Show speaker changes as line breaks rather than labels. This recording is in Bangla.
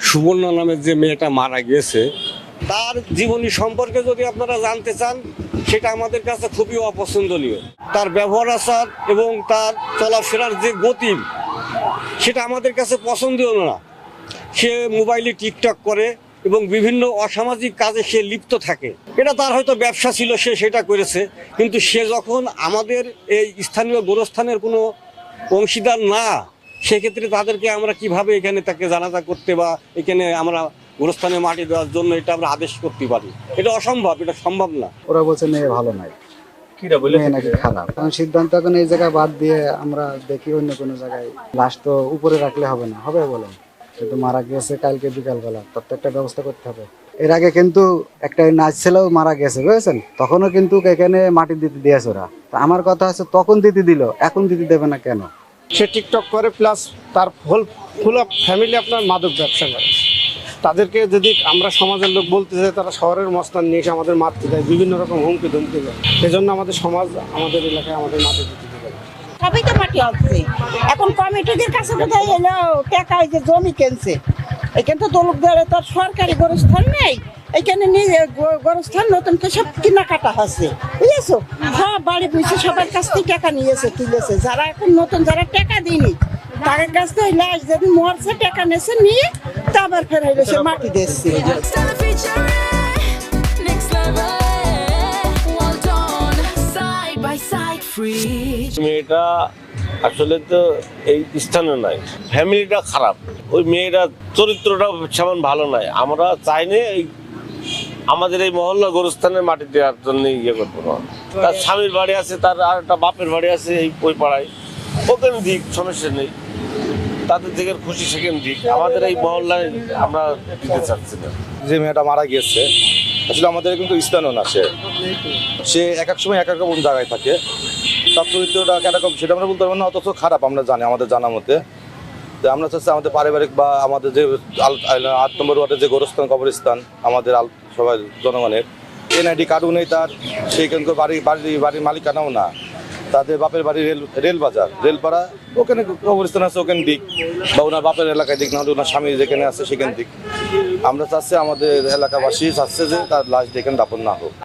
সুবর্ণা নামের যে মেয়েটা মারা গিয়েছে তার জীবনী সম্পর্কে যদি আপনারা জানতে চান, সেটা আমাদের কাছে খুবই অপছন্দনীয়। তার ব্যবহার আচার এবং তার চলাফেরার যে গতি, সেটা আমাদের কাছে পছন্দনীয় না। সে মোবাইলে টিকটক করে এবং বিভিন্ন অসামাজিক কাজে সে লিপ্ত থাকে। এটা তার হয়তো ব্যবসা ছিল, সে সেটা করেছে। কিন্তু সে যখন আমাদের এই স্থানীয় গোরস্থানের কোনো অংশীদার না, সেক্ষেত্রে তাদেরকে আমরা কিভাবে এখানে তাকে জানাজা করতে বা এখানে আমরা গোরস্থানে মাটি দেওয়ার জন্য এটা আমরা আদেশ করতে পারি? এটা অসম্ভব, এটা সম্ভব না।
ওরা বলছে মেয়ে ভালো নাই, মেয়ে নাকি খারাপ। কারণ সিদ্ধান্ত এখন এই জায়গায় বাদ দিয়ে আমরা দেখি অন্য কোনো জায়গায়। লাশ তো উপরে রাখলে হবে না, হবে বলেন? কিন্তু মারা গিয়েছে কালকে বিকালবেলা, তার তো একটা ব্যবস্থা করতে হবে। এর আগে কিন্তু একটা নাচ ছেলেও মারা গেছে, বুঝেছেন? তখনও কিন্তু এখানে মাটি দিতে দিয়েছে ওরা। তো আমার কথা হচ্ছে, তখন দিতে দিল, এখন দিতে দেবে না কেন?
সে টিকটক করে, প্লাস তার ফুল অফ ফ্যামিলি আপনার মাদক ব্যবসা করে। তাদেরকে যদি আমরা সমাজের লোক বলতে চাই, তারা শহরের মস্তান নিয়ে এসে আমাদের মারতে দেয়, বিভিন্ন রকম হুমকি ধমকি দেয়। সেজন্য আমাদের সমাজ, আমাদের এলাকায় আমাদের মাটি দিতে দেবে।
সবই তো মাটি হচ্ছে। এখন কমিটিদের কাছে বোধহয় এলো টাকা, এই যে জমি কিনছে, এখানে তো দলকদের তার সরকারি গোরস্থান নেই, এখানে নিজে গোরস্থান নতুন করে সব কেনাকাটা হচ্ছে, বুঝেছো? সব বাড়ি বুঝছে, সবার কাছ থেকে টাকা নিয়েছে, তুলেছে। যারা এখন নতুন, যারা টাকা দিইনি, তাদের কাছ থেকে লাশ যেদিন মরছে টাকা নিয়েছে, নিয়ে তারপর ফের হইলো সে মাটি দিচ্ছে।
মেয়েটা আসলে তো এই স্থানে নাই, ফ্যামিলিটা খারাপ, ওই মেয়েটা চরিত্রটা সেমন ভালো নাই। আমরা চাইনি আমাদের এই মহল্লা গোরস্থানের মাটি দেওয়ার জন্য ইয়ে করবো না। তার স্বামীর বাড়ি আছে, তার আর একটা বাপের বাড়ি আছে এই ওই পাড়ায়, ওখানে দিক, সমস্যা নেই। তাদের দিকে খুশি সেখানে দিক, আমাদের এই মহল্লায় আমরা দিতে চাচ্ছি না।
যে মেয়েটা মারা গিয়েছে আসলে আমাদের কিন্তু স্থানও না, সে এক এক সময় এক এক রকম জায়গায় থাকে। তার চরিত্রটা কিরকম সেটা আমরা বলতে পারবো না, অথচ খারাপ আমরা জানি আমাদের জানা মতে। যে আমরা চাচ্ছি আমাদের পারিবারিক বা আমাদের যে ৮ নম্বর ওয়ার্ডের যে গোরস্থান কবরস্থান আমাদের সবাই জনগণের এনআইডি কার্ডও নেই তার, সেই কিন্তু বাড়ির মালিকানাও না। তাদের বাপের বাড়ি রেলবাজার, রেলপাড়া, ওখানে কবরস্থান আছে, ওখানে দিক, বা ওনার বাপের এলাকায় দিক, নাহলে ওনার স্বামী যেখানে আছে সেখানে দিক। আমরা চাচ্ছি, আমাদের এলাকাবাসী চাচ্ছে যে তার লাশ যেখানে দাপন না হোক।